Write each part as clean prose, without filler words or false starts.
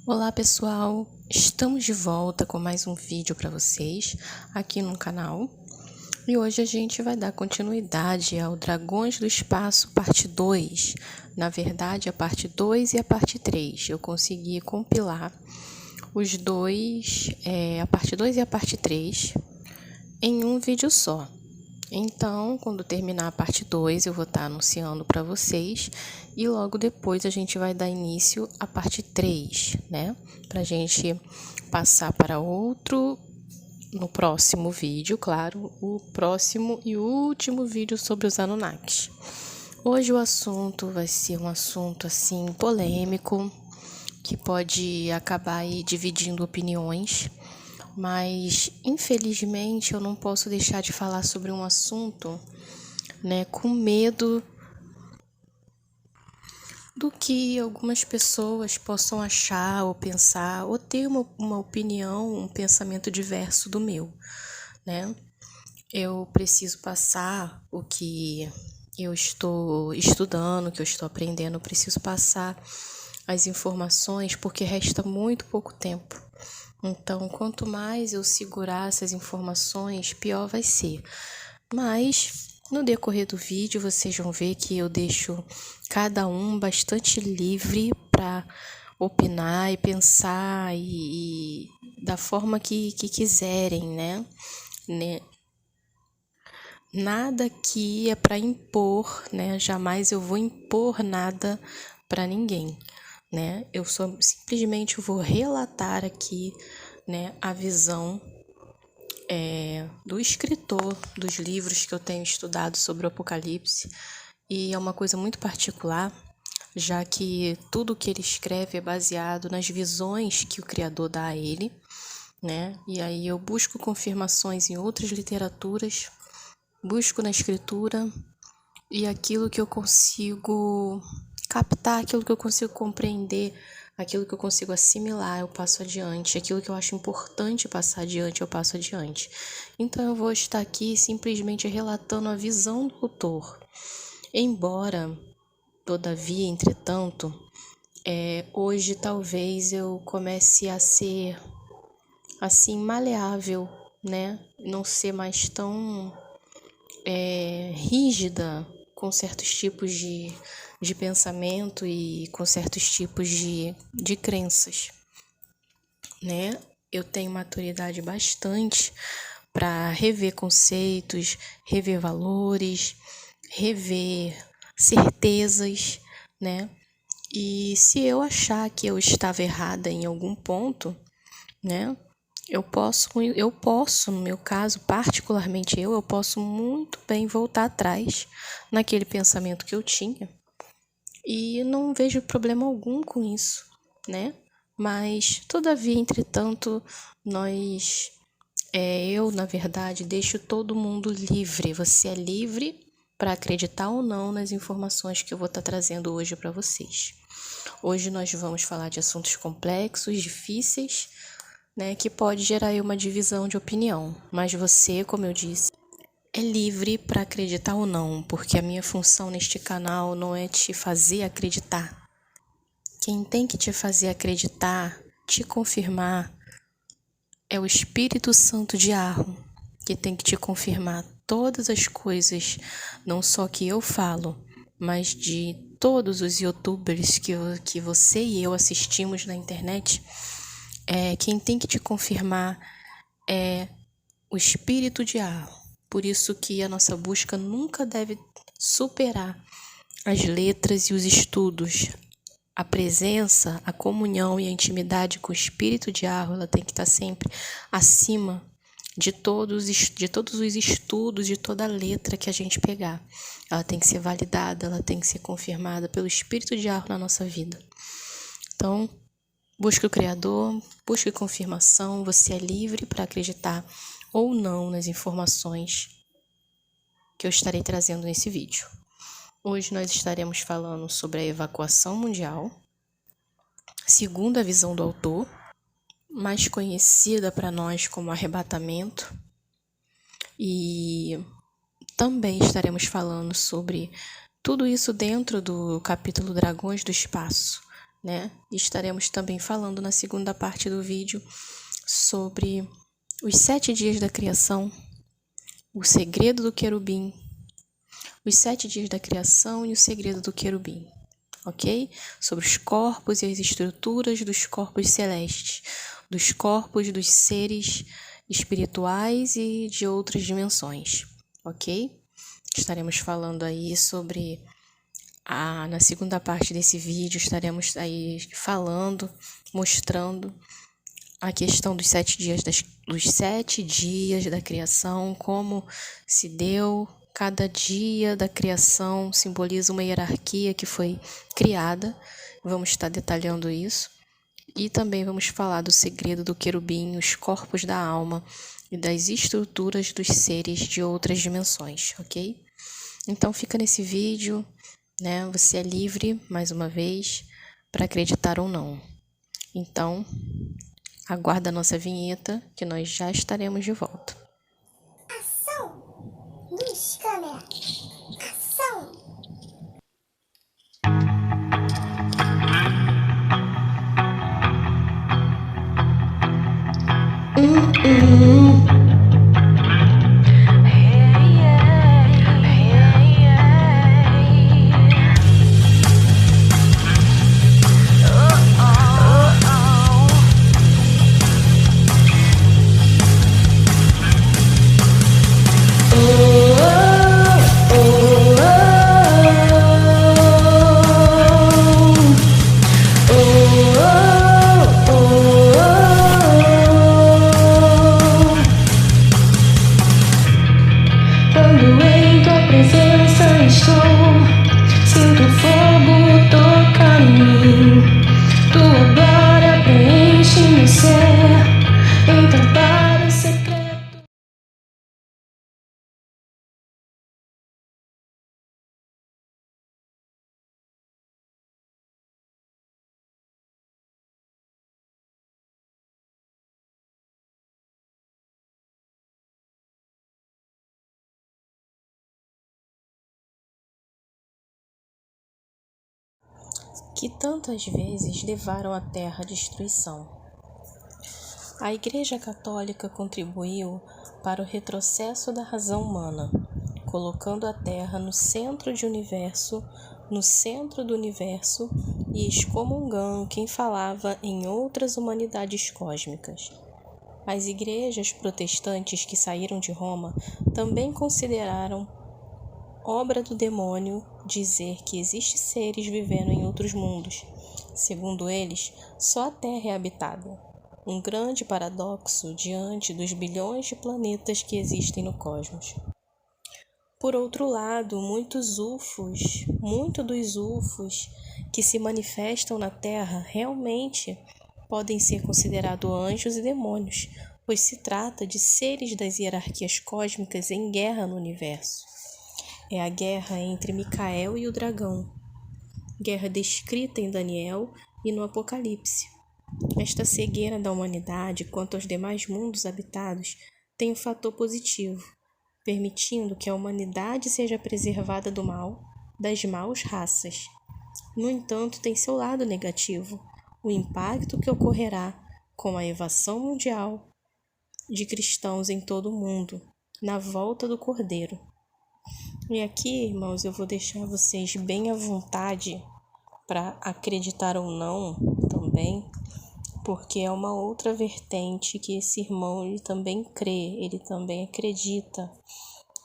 Olá pessoal, estamos de volta com mais um vídeo para vocês aqui no canal e hoje a gente vai dar continuidade ao Dragões do Espaço parte 2, na verdade a parte 2 e a parte 3, eu consegui compilar os dois, a parte 2 e a parte 3 em um vídeo só. Então, quando terminar a parte 2, eu vou estar anunciando para vocês e logo depois a gente vai dar início à parte 3, né? Para a gente passar para outro no próximo vídeo, claro, o próximo e último vídeo sobre os Anunnakis. Hoje o assunto vai ser um assunto assim polêmico, que pode acabar aí dividindo opiniões. Mas, infelizmente, eu não posso deixar de falar sobre um assunto, né, com medo do que algumas pessoas possam achar ou pensar, ou ter uma opinião, um pensamento diverso do meu, né? Eu preciso passar o que eu estou estudando, o que eu estou aprendendo, eu preciso passar as informações porque resta muito pouco tempo. Então, quanto mais eu segurar essas informações, pior vai ser. Mas, no decorrer do vídeo, vocês vão ver que eu deixo cada um bastante livre para opinar e pensar e da forma que quiserem, né? Nada aqui é para impor, né? Jamais eu vou impor nada para ninguém, né? Eu simplesmente vou relatar aqui, né, a visão do escritor dos livros que eu tenho estudado sobre o Apocalipse, e é uma coisa muito particular, já que tudo que ele escreve é baseado nas visões que o Criador dá a ele, né? E aí eu busco confirmações em outras literaturas, busco na escritura e aquilo que eu consigo captar, aquilo que eu consigo compreender, aquilo que eu consigo assimilar, eu passo adiante. Aquilo que eu acho importante passar adiante, eu passo adiante. Então eu vou estar aqui simplesmente relatando a visão do autor. Embora, todavia, entretanto, hoje talvez eu comece a ser assim maleável, né? Não ser mais tão rígida com certos tipos de pensamento e com certos tipos de crenças, né? Eu tenho maturidade bastante para rever conceitos, rever valores, rever certezas, né? E se eu achar que eu estava errada em algum ponto, né? Eu posso, no meu caso, particularmente eu posso muito bem voltar atrás naquele pensamento que eu tinha e não vejo problema algum com isso, né? Mas, todavia, entretanto, eu, na verdade, deixo todo mundo livre. Você é livre para acreditar ou não nas informações que eu vou estar trazendo hoje para vocês. Hoje nós vamos falar de assuntos complexos, difíceis, né, que pode gerar aí uma divisão de opinião. Mas você, como eu disse, é livre para acreditar ou não, porque a minha função neste canal não é te fazer acreditar. Quem tem que te fazer acreditar, te confirmar, é o Espírito Santo de Arro, que tem que te confirmar todas as coisas, não só que eu falo, mas de todos os youtubers que você e eu assistimos na internet. Quem tem que te confirmar é o Espírito de Arro. Por isso que a nossa busca nunca deve superar as letras e os estudos. A presença, a comunhão e a intimidade com o Espírito de Arro, ela tem que estar sempre acima de todos os estudos, de toda a letra que a gente pegar. Ela tem que ser validada, ela tem que ser confirmada pelo Espírito de Arro na nossa vida. Então, busque o Criador, busque confirmação, você é livre para acreditar ou não nas informações que eu estarei trazendo nesse vídeo. Hoje nós estaremos falando sobre a evacuação mundial, segundo a visão do autor, mais conhecida para nós como arrebatamento, e também estaremos falando sobre tudo isso dentro do capítulo Dragões do Espaço, né? E estaremos também falando na segunda parte do vídeo sobre os 7 dias da criação, o segredo do querubim, os 7 dias da criação e o segredo do querubim, ok? Sobre os corpos e as estruturas dos corpos celestes, dos corpos dos seres espirituais e de outras dimensões, ok? Estaremos falando aí sobre na segunda parte desse vídeo, estaremos aí falando, mostrando a questão dos 7 dias dos 7 dias da criação, como se deu. Cada dia da criação simboliza uma hierarquia que foi criada. Vamos estar detalhando isso. E também vamos falar do segredo do querubim, os corpos da alma e das estruturas dos seres de outras dimensões, ok? Então fica nesse vídeo, né? Você é livre, mais uma vez, para acreditar ou não. Então, aguarda a nossa vinheta, que nós já estaremos de volta. Ação! Luz, câmera! Ação! Quando em tua presença estou, sinto o fogo tocar em mim. Tua glória preenche meu ser, então para o secreto. Que tantas vezes levaram a terra à destruição. A Igreja Católica contribuiu para o retrocesso da razão humana, colocando a Terra no centro do universo e excomungando quem falava em outras humanidades cósmicas. As igrejas protestantes que saíram de Roma também consideraram obra do demônio dizer que existem seres vivendo em outros mundos. Segundo eles, só a Terra é habitada. Um grande paradoxo diante dos bilhões de planetas que existem no cosmos. Por outro lado, muitos dos UFOs que se manifestam na Terra realmente podem ser considerados anjos e demônios, pois se trata de seres das hierarquias cósmicas em guerra no universo. É a guerra entre Micael e o dragão, guerra descrita em Daniel e no Apocalipse. Esta cegueira da humanidade quanto aos demais mundos habitados tem um fator positivo, permitindo que a humanidade seja preservada do mal, das maus raças. No entanto, tem seu lado negativo, o impacto que ocorrerá com a evasão mundial de cristãos em todo o mundo, na volta do Cordeiro. E aqui, irmãos, eu vou deixar vocês bem à vontade para acreditar ou não também, porque é uma outra vertente que esse irmão ele também crê, ele também acredita.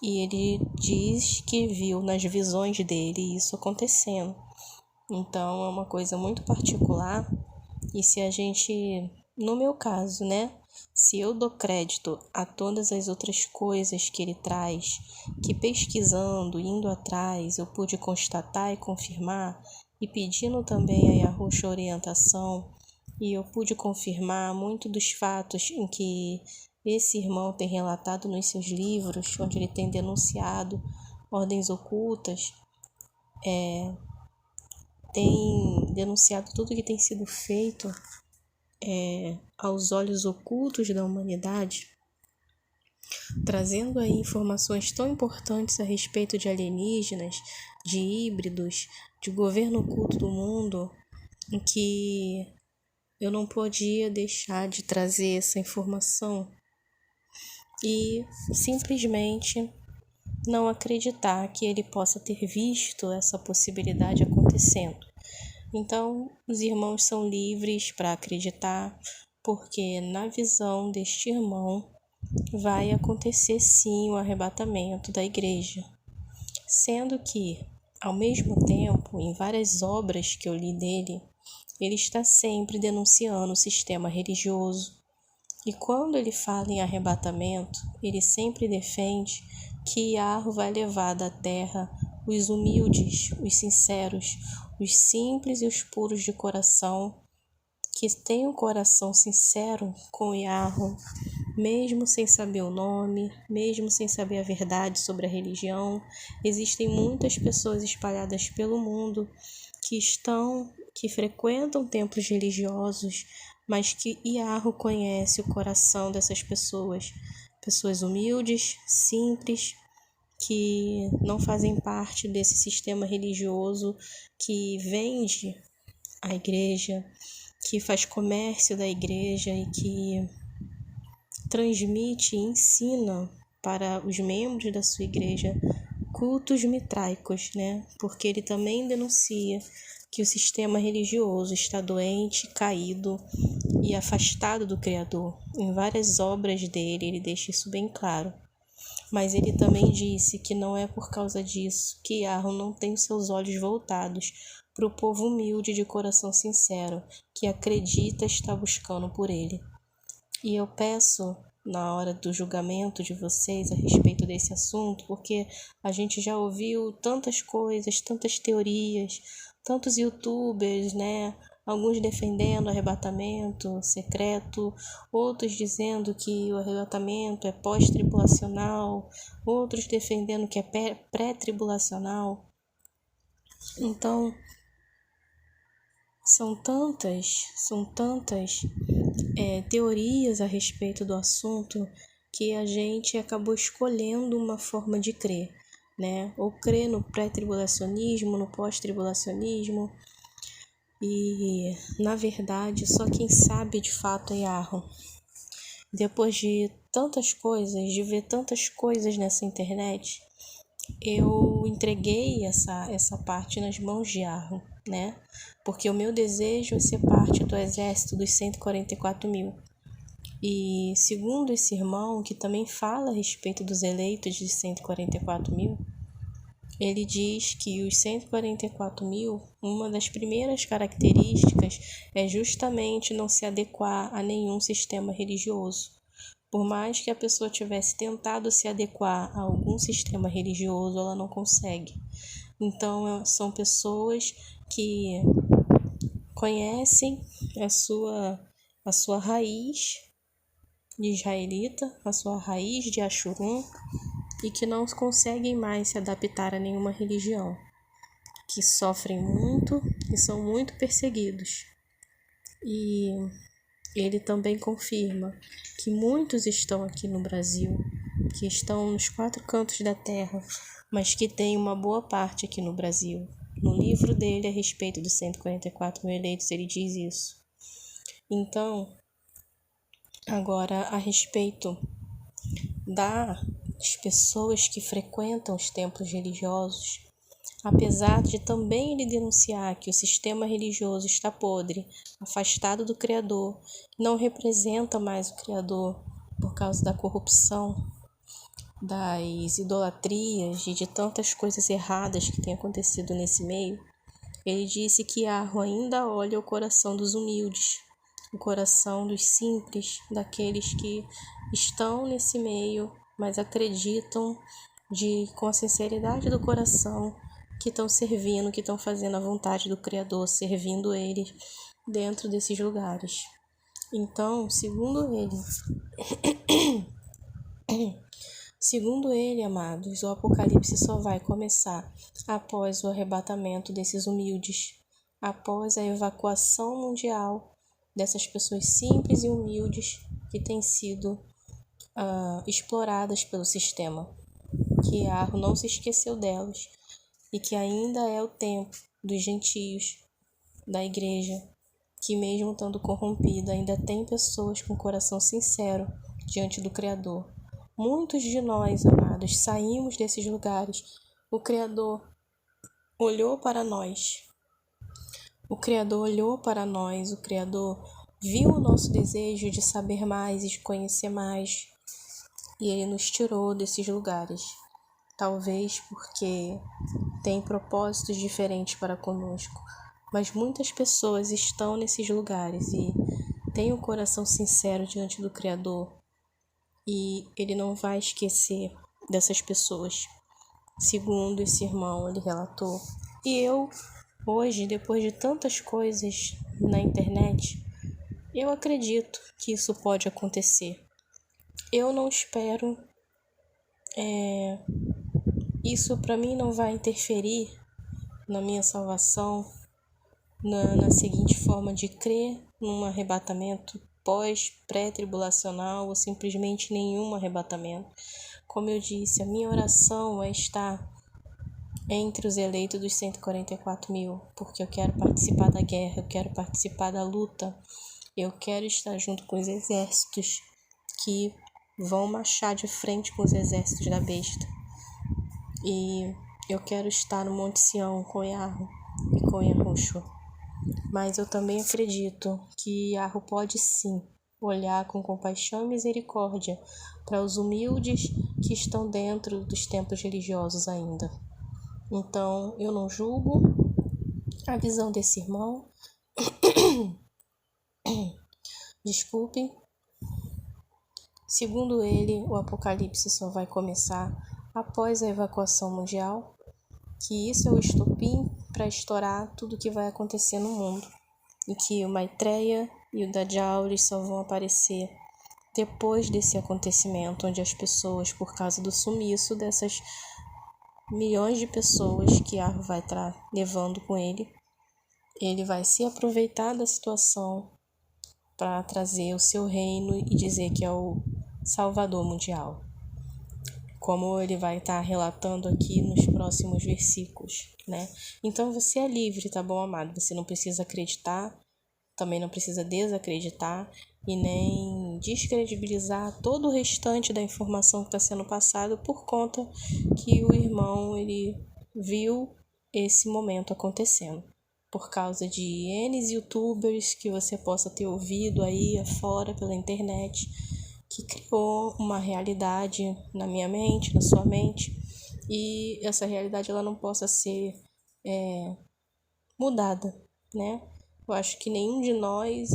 E ele diz que viu nas visões dele isso acontecendo. Então é uma coisa muito particular. E se a gente, no meu caso, né? Se eu dou crédito a todas as outras coisas que ele traz, que pesquisando, indo atrás, eu pude constatar e confirmar, e pedindo também a Yahushua orientação, e eu pude confirmar muito dos fatos em que esse irmão tem relatado nos seus livros, onde ele tem denunciado ordens ocultas, tem denunciado tudo que tem sido feito aos olhos ocultos da humanidade, trazendo aí informações tão importantes a respeito de alienígenas, de híbridos, de governo oculto do mundo, em que eu não podia deixar de trazer essa informação e simplesmente não acreditar que ele possa ter visto essa possibilidade acontecendo. Então, os irmãos são livres para acreditar, porque na visão deste irmão vai acontecer sim o arrebatamento da igreja. Sendo que, ao mesmo tempo, em várias obras que eu li dele, ele está sempre denunciando o sistema religioso. E quando ele fala em arrebatamento, ele sempre defende que Iarro vai levar da terra os humildes, os sinceros, os simples e os puros de coração, que têm um coração sincero com Iarro, mesmo sem saber o nome, mesmo sem saber a verdade sobre a religião. Existem muitas pessoas espalhadas pelo mundo que frequentam templos religiosos, mas que Iarro conhece o coração dessas pessoas. Pessoas humildes, simples, que não fazem parte desse sistema religioso que vende a igreja, que faz comércio da igreja e que transmite e ensina para os membros da sua igreja cultos mitraicos, né? Porque ele também denuncia que o sistema religioso está doente, caído e afastado do Criador. Em várias obras dele, ele deixa isso bem claro. Mas ele também disse que não é por causa disso que Iarro não tem seus olhos voltados para o povo humilde de coração sincero, que acredita estar buscando por ele. E eu peço, na hora do julgamento de vocês a respeito desse assunto, porque a gente já ouviu tantas coisas, tantas teorias, tantos youtubers, né? Alguns defendendo o arrebatamento secreto, outros dizendo que o arrebatamento é pós-tribulacional, outros defendendo que é pré-tribulacional. Então, são tantas teorias a respeito do assunto que a gente acabou escolhendo uma forma de crer, né? Ou crer no pré-tribulacionismo, no pós-tribulacionismo. E, na verdade, só quem sabe de fato é Iarro. Depois de tantas coisas, de ver tantas coisas nessa internet, eu entreguei essa parte nas mãos de Iarro, né? Porque o meu desejo é ser parte do exército dos 144 mil. E segundo esse irmão, que também fala a respeito dos eleitos de 144 mil, ele diz que os 144 mil, uma das primeiras características é justamente não se adequar a nenhum sistema religioso. Por mais que a pessoa tivesse tentado se adequar a algum sistema religioso, ela não consegue. Então, são pessoas que conhecem a sua raiz de israelita, a sua raiz de Achurum, e que não conseguem mais se adaptar a nenhuma religião, que sofrem muito e são muito perseguidos. E ele também confirma que muitos estão aqui no Brasil, que estão nos 4 cantos da terra, mas que tem uma boa parte aqui no Brasil. No livro dele a respeito dos 144 mil eleitos, ele diz isso. Então, agora a respeito das pessoas que frequentam os templos religiosos, apesar de também ele denunciar que o sistema religioso está podre, afastado do Criador, não representa mais o Criador por causa da corrupção, das idolatrias e de tantas coisas erradas que têm acontecido nesse meio, ele disse que Iarro ainda olha o coração dos humildes, o coração dos simples, daqueles que estão nesse meio, mas acreditam com a sinceridade do coração que estão servindo, que estão fazendo a vontade do Criador, servindo Ele dentro desses lugares. Então, segundo ele, amados, o Apocalipse só vai começar após o arrebatamento desses humildes, após a evacuação mundial dessas pessoas simples e humildes que têm sido exploradas pelo sistema, que Iarro não se esqueceu delas e que ainda é o tempo dos gentios da igreja, que mesmo estando corrompida, ainda tem pessoas com coração sincero diante do Criador. Muitos de nós, amados, saímos desses lugares. O Criador olhou para nós. O Criador olhou para nós. O Criador viu o nosso desejo de saber mais e de conhecer mais. E Ele nos tirou desses lugares. Talvez porque tem propósitos diferentes para conosco. Mas muitas pessoas estão nesses lugares e têm um coração sincero diante do Criador. E Ele não vai esquecer dessas pessoas. Segundo esse irmão, ele relatou. E eu, hoje, depois de tantas coisas na internet, eu acredito que isso pode acontecer. Eu não espero. Isso para mim não vai interferir na minha salvação, na seguinte forma de crer num arrebatamento pré-tribulacional ou simplesmente nenhum arrebatamento. Como eu disse, a minha oração é estar entre os eleitos dos 144 mil, porque eu quero participar da guerra, eu quero participar da luta, eu quero estar junto com os exércitos que vão marchar de frente com os exércitos da besta. E eu quero estar no Monte Sião com Yarro e com Yahushua. Mas eu também acredito que Yarro pode sim olhar com compaixão e misericórdia para os humildes que estão dentro dos templos religiosos ainda. Então, eu não julgo a visão desse irmão. Desculpem. Segundo ele, o apocalipse só vai começar após a evacuação mundial, que isso é o estopim para estourar tudo que vai acontecer no mundo, e que o Maitreya e o Dajjal eles só vão aparecer depois desse acontecimento, onde as pessoas, por causa do sumiço dessas milhões de pessoas que Yarro vai estar levando com ele, ele vai se aproveitar da situação para trazer o seu reino e dizer que é o Salvador mundial, como ele vai estar relatando aqui nos próximos versículos, né? Então você é livre, tá bom, amado? Você não precisa acreditar, também não precisa desacreditar e nem descredibilizar todo o restante da informação que está sendo passada por conta que o irmão ele viu esse momento acontecendo. Por causa de N youtubers que você possa ter ouvido aí afora pela internet, que criou uma realidade na minha mente, na sua mente, e essa realidade ela não possa ser mudada, né? Eu acho que nenhum de nós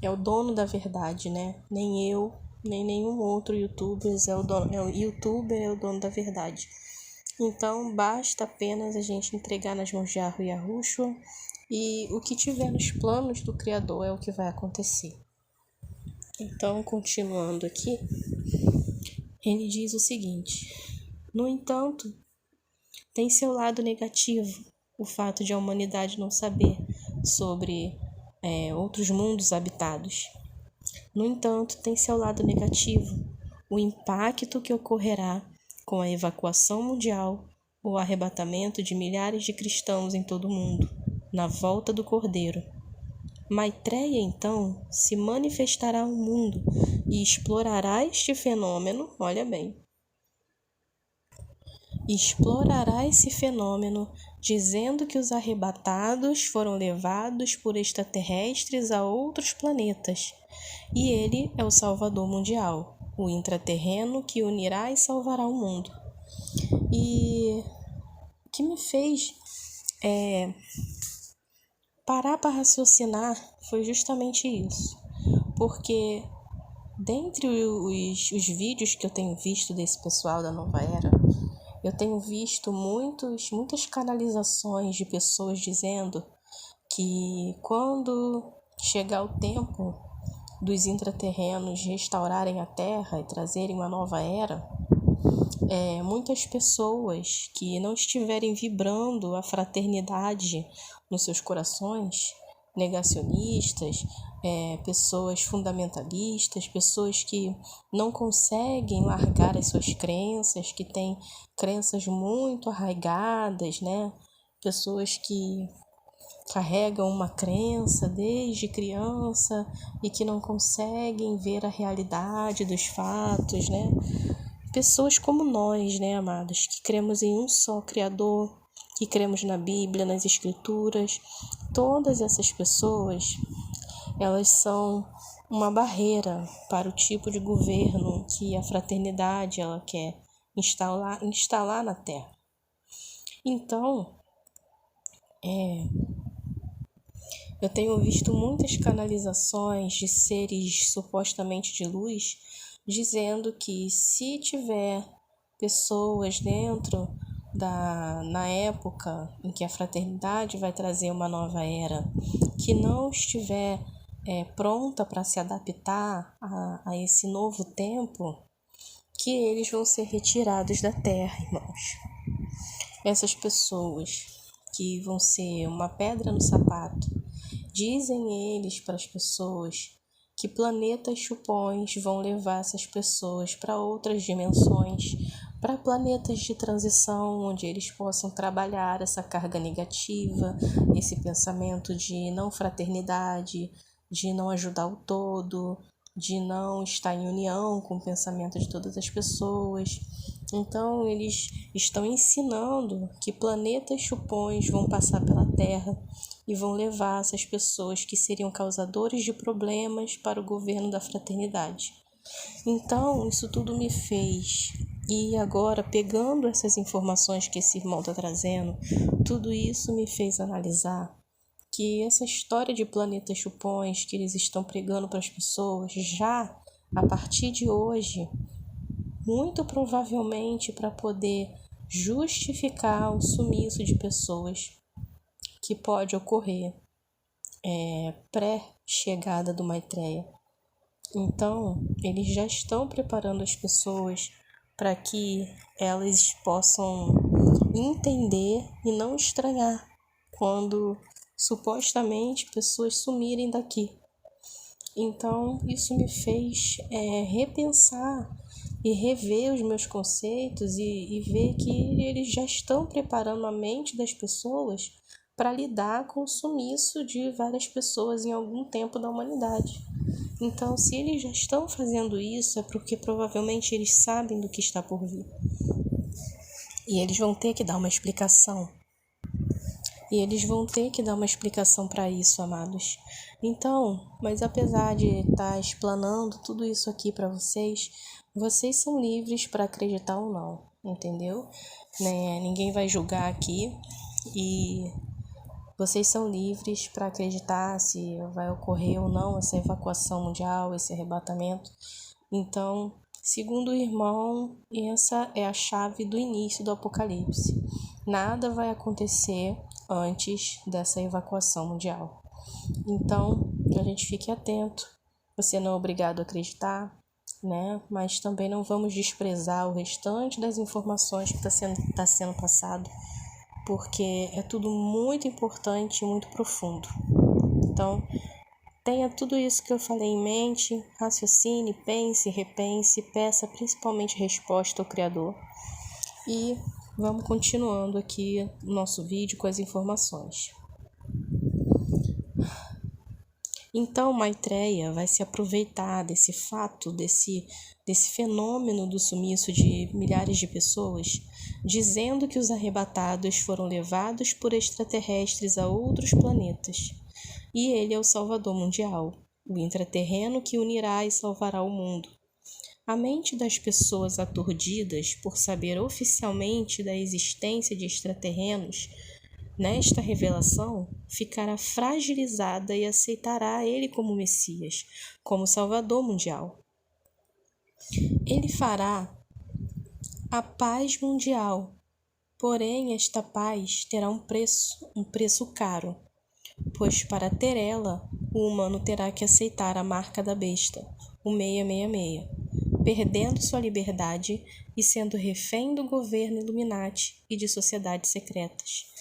é o dono da verdade, né? Nem eu, nem nenhum outro youtuber é o dono da verdade. Então, basta apenas a gente entregar nas mãos de Yarro e Yahushua, e o que tiver nos planos do Criador é o que vai acontecer. Então, continuando aqui, ele diz o seguinte: no entanto, tem seu lado negativo o fato de a humanidade não saber sobre outros mundos habitados. No entanto, tem seu lado negativo o impacto que ocorrerá com a evacuação mundial ou arrebatamento de milhares de cristãos em todo o mundo, na volta do Cordeiro. Maitreya, então, se manifestará ao mundo e explorará este fenômeno, olha bem, explorará esse fenômeno dizendo que os arrebatados foram levados por extraterrestres a outros planetas, e ele é o Salvador mundial, o intraterreno que unirá e salvará o mundo. E o que me fez parar para raciocinar foi justamente isso, porque dentre os vídeos que eu tenho visto desse pessoal da Nova Era, eu tenho visto muitas canalizações de pessoas dizendo que quando chegar o tempo dos intraterrenos restaurarem a Terra e trazerem uma nova era, muitas pessoas que não estiverem vibrando a fraternidade nos seus corações, negacionistas, pessoas fundamentalistas, pessoas que não conseguem largar as suas crenças, que têm crenças muito arraigadas, né? Pessoas que carregam uma crença desde criança e que não conseguem ver a realidade dos fatos, né? Pessoas como nós, né, amados, que cremos em um só Criador, que cremos na Bíblia, nas Escrituras, todas essas pessoas, elas são uma barreira para o tipo de governo que a fraternidade ela quer instalar na Terra. Então, eu tenho visto muitas canalizações de seres supostamente de luz dizendo que se tiver pessoas dentro na época em que a fraternidade vai trazer uma nova era, que não estiver pronta para se adaptar a esse novo tempo, que eles vão ser retirados da Terra, irmãos. Essas pessoas que vão ser uma pedra no sapato, dizem eles para as pessoas que planetas chupões vão levar essas pessoas para outras dimensões, para planetas de transição, onde eles possam trabalhar essa carga negativa, esse pensamento de não fraternidade, de não ajudar o todo, de não estar em união com o pensamento de todas as pessoas. Então, eles estão ensinando que planetas chupões vão passar pela Terra e vão levar essas pessoas que seriam causadores de problemas para o governo da fraternidade. Então, isso tudo me fez. E agora, pegando essas informações que esse irmão está trazendo, tudo isso me fez analisar que essa história de planetas chupões que eles estão pregando para as pessoas, já a partir de hoje, muito provavelmente para poder justificar o sumiço de pessoas que pode ocorrer pré-chegada do Maitreya. Então, eles já estão preparando as pessoas para que elas possam entender e não estranhar quando supostamente pessoas sumirem daqui. Então, isso me fez repensar e rever os meus conceitos e ver que eles já estão preparando a mente das pessoas para lidar com o sumiço de várias pessoas em algum tempo da humanidade. Então, se eles já estão fazendo isso, é porque provavelmente eles sabem do que está por vir. E eles vão ter que dar uma explicação. E eles vão ter que dar uma explicação para isso, amados. Então, mas apesar de estar explanando tudo isso aqui para vocês, vocês são livres para acreditar ou não, entendeu? Né? Ninguém vai julgar aqui e vocês são livres para acreditar se vai ocorrer ou não essa evacuação mundial, esse arrebatamento. Então, segundo o irmão, essa é a chave do início do Apocalipse. Nada vai acontecer antes dessa evacuação mundial. Então, a gente fique atento. Você não é obrigado a acreditar, né? Mas também não vamos desprezar o restante das informações que está sendo passado, porque é tudo muito importante e muito profundo. Então, tenha tudo isso que eu falei em mente, raciocine, pense, repense, peça principalmente resposta ao Criador. E vamos continuando aqui o nosso vídeo com as informações. Então, Maitreya vai se aproveitar desse fato, desse fenômeno do sumiço de milhares de pessoas, dizendo que os arrebatados foram levados por extraterrestres a outros planetas. E ele é o Salvador mundial, o intraterreno que unirá e salvará o mundo. A mente das pessoas aturdidas por saber oficialmente da existência de extraterrenos, nesta revelação, ficará fragilizada e aceitará ele como Messias, como Salvador mundial. Ele fará a paz mundial, porém esta paz terá um preço caro, pois para ter ela, o humano terá que aceitar a marca da besta, o 666, perdendo sua liberdade e sendo refém do governo Illuminati e de sociedades secretas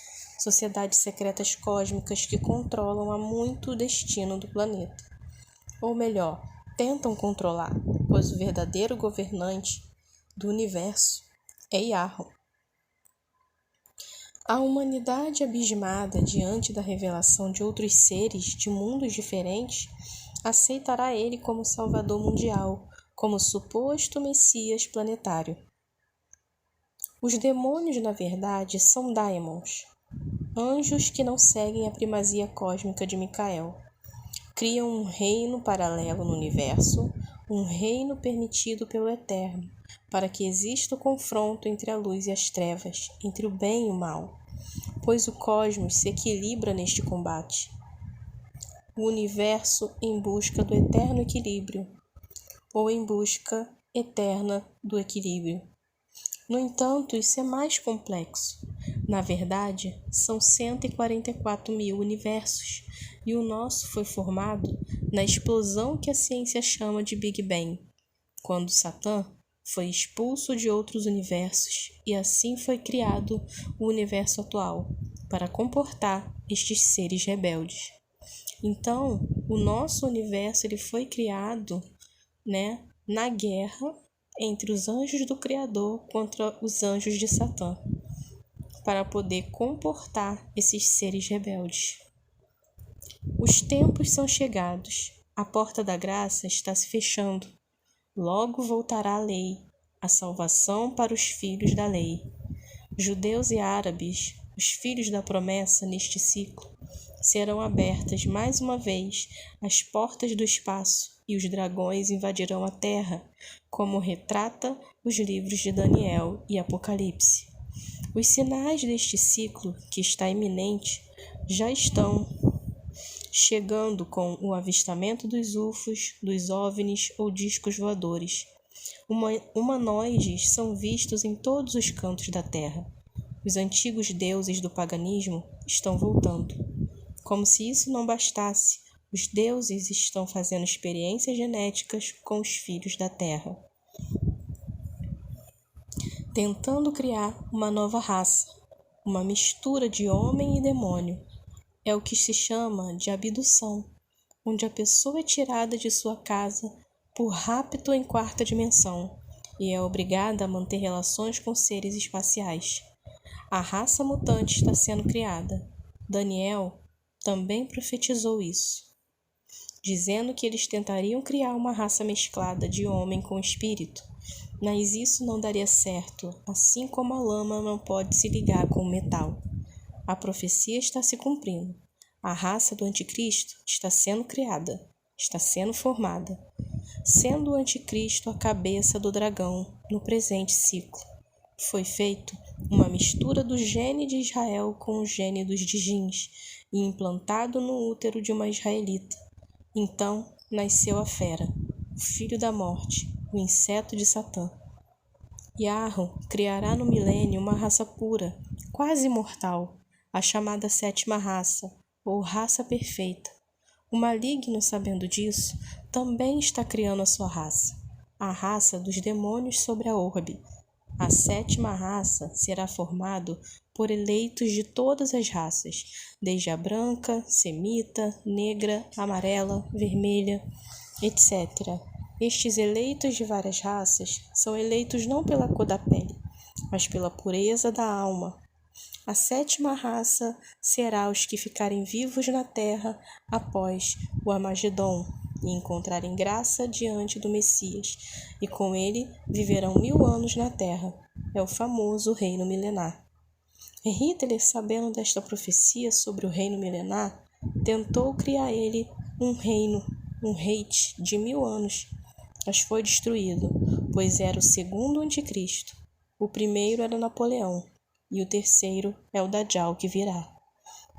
cósmicas que controlam há muito o destino do planeta. Ou melhor, tentam controlar, pois o verdadeiro governante do universo é Yahoo. A humanidade, abismada diante da revelação de outros seres de mundos diferentes, aceitará ele como Salvador mundial, como suposto Messias planetário. Os demônios, na verdade, são daimons, anjos que não seguem a primazia cósmica de Micael. Criam um reino paralelo no universo, um reino permitido pelo Eterno, para que exista o confronto entre a luz e as trevas, entre o bem e o mal, pois o cosmos se equilibra neste combate. O universo em busca do eterno equilíbrio, ou em busca eterna do equilíbrio. No entanto, isso é mais complexo. Na verdade, são 144 mil universos, e o nosso foi formado na explosão que a ciência chama de Big Bang, quando Satã foi expulso de outros universos, e assim foi criado o universo atual, para comportar estes seres rebeldes. Então, o nosso universo ele foi criado, na guerra entre os anjos do Criador contra os anjos de Satã, para poder comportar esses seres rebeldes. Os tempos são chegados, a porta da graça está se fechando. Logo voltará a lei, a salvação para os filhos da lei. Judeus e árabes, os filhos da promessa neste ciclo, serão abertas mais uma vez as portas do espaço e os dragões invadirão a terra, como retrata os livros de Daniel e Apocalipse. Os sinais deste ciclo, que está iminente, já estão chegando com o avistamento dos UFOs, dos OVNIs ou discos voadores. Humanoides são vistos em todos os cantos da Terra. Os antigos deuses do paganismo estão voltando. Como se isso não bastasse, os deuses estão fazendo experiências genéticas com os filhos da Terra, tentando criar uma nova raça, uma mistura de homem e demônio. É o que se chama de abdução, onde a pessoa é tirada de sua casa por rapto em quarta dimensão e é obrigada a manter relações com seres espaciais. A raça mutante está sendo criada. Daniel também profetizou isso, dizendo que eles tentariam criar uma raça mesclada de homem com espírito, mas isso não daria certo, assim como a lama não pode se ligar com o metal. A profecia está se cumprindo. A raça do anticristo está sendo criada, está sendo formada, sendo o anticristo a cabeça do dragão no presente ciclo. Foi feito uma mistura do gene de Israel com o gene dos djinns e implantado no útero de uma israelita. Então nasceu a fera, o filho da morte, o inseto de Satã. Yahweh criará no milênio uma raça pura, quase imortal, a chamada sétima raça, ou raça perfeita. O maligno, sabendo disso, também está criando a sua raça, a raça dos demônios sobre a orbe. A sétima raça será formada por eleitos de todas as raças, desde a branca, semita, negra, amarela, vermelha, etc. Estes eleitos de várias raças são eleitos não pela cor da pele, mas pela pureza da alma. A sétima raça será os que ficarem vivos na terra após o Armagedon e encontrarem graça diante do Messias, e com ele viverão 1000 anos na terra. É o famoso reino milenar. Hitler, sabendo desta profecia sobre o reino milenar, tentou criar ele um reino, um Reich de 1000 anos, mas foi destruído, pois era o segundo anticristo. O primeiro era Napoleão, e o terceiro é o Dajjal que virá.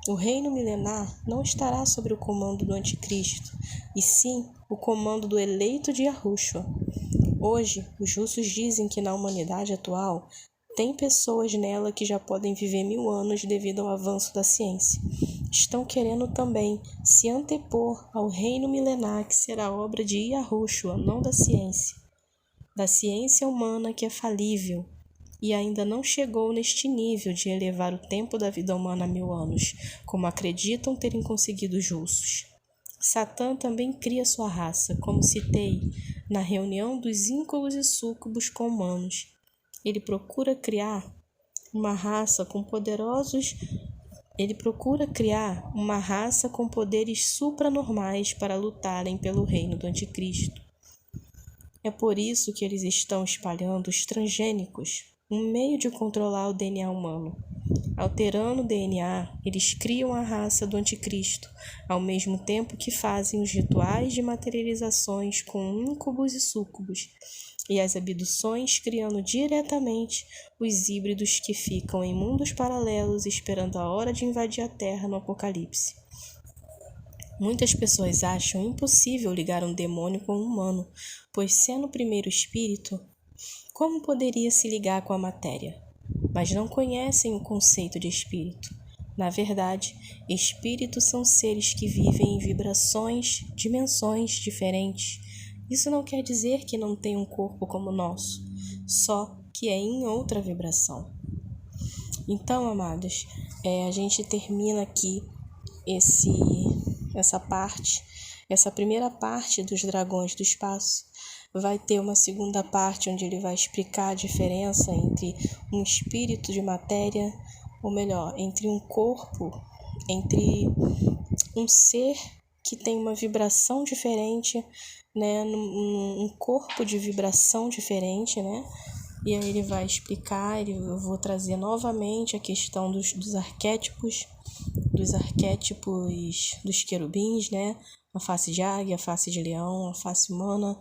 O reino milenar não estará sob o comando do anticristo, e sim o comando do eleito de Yahushua. Hoje, os russos dizem que na humanidade atual tem pessoas nela que já podem viver 1000 anos devido ao avanço da ciência. Estão querendo também se antepor ao reino milenar que será obra de Yahushua, não da ciência humana que é falível e ainda não chegou neste nível de elevar o tempo da vida humana a 1000 anos, como acreditam terem conseguido os russos. Satã também cria sua raça, como citei na reunião dos íncubos e súcubos com humanos. Ele procura criar uma raça com poderosos. Ele procura criar uma raça com poderes supranormais para lutarem pelo reino do anticristo. É por isso que eles estão espalhando os transgênicos, um meio de controlar o DNA humano. Alterando o DNA, eles criam a raça do anticristo, ao mesmo tempo que fazem os rituais de materializações com íncubos e súcubos, e as abduções, criando diretamente os híbridos que ficam em mundos paralelos esperando a hora de invadir a Terra no Apocalipse. Muitas pessoas acham impossível ligar um demônio com um humano, pois sendo o primeiro espírito, como poderia se ligar com a matéria? Mas não conhecem o conceito de espírito. Na verdade, espíritos são seres que vivem em vibrações, dimensões diferentes. Isso não quer dizer que não tem um corpo como o nosso, só que é em outra vibração. Então, amados, a gente termina aqui essa primeira parte dos dragões do espaço. Vai ter uma segunda parte onde ele vai explicar a diferença entre um espírito de matéria, ou melhor, entre um corpo, entre um ser que tem uma vibração diferente, né, um corpo de vibração diferente, né? E aí ele vai explicar, eu vou trazer novamente a questão dos arquétipos, dos querubins, né? A face de águia, a face de leão, a face humana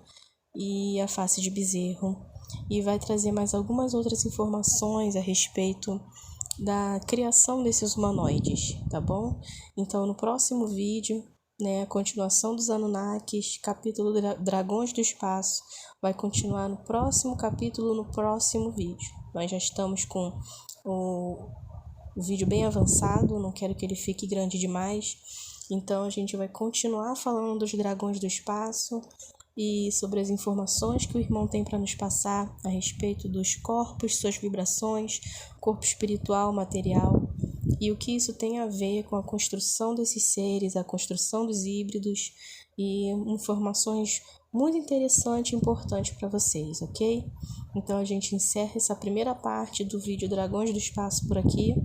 e a face de bezerro. E vai trazer mais algumas outras informações a respeito da criação desses humanoides, tá bom? Então, no próximo vídeo, né, a continuação dos Anunnakis, capítulo Dragões do Espaço, vai continuar no próximo capítulo, no próximo vídeo. Nós já estamos com o vídeo bem avançado, não quero que ele fique grande demais. Então, a gente vai continuar falando dos Dragões do Espaço e sobre as informações que o irmão tem para nos passar a respeito dos corpos, suas vibrações, corpo espiritual, material, e o que isso tem a ver com a construção desses seres, a construção dos híbridos e informações muito interessantes e importantes para vocês, ok? Então a gente encerra essa primeira parte do vídeo Dragões do Espaço por aqui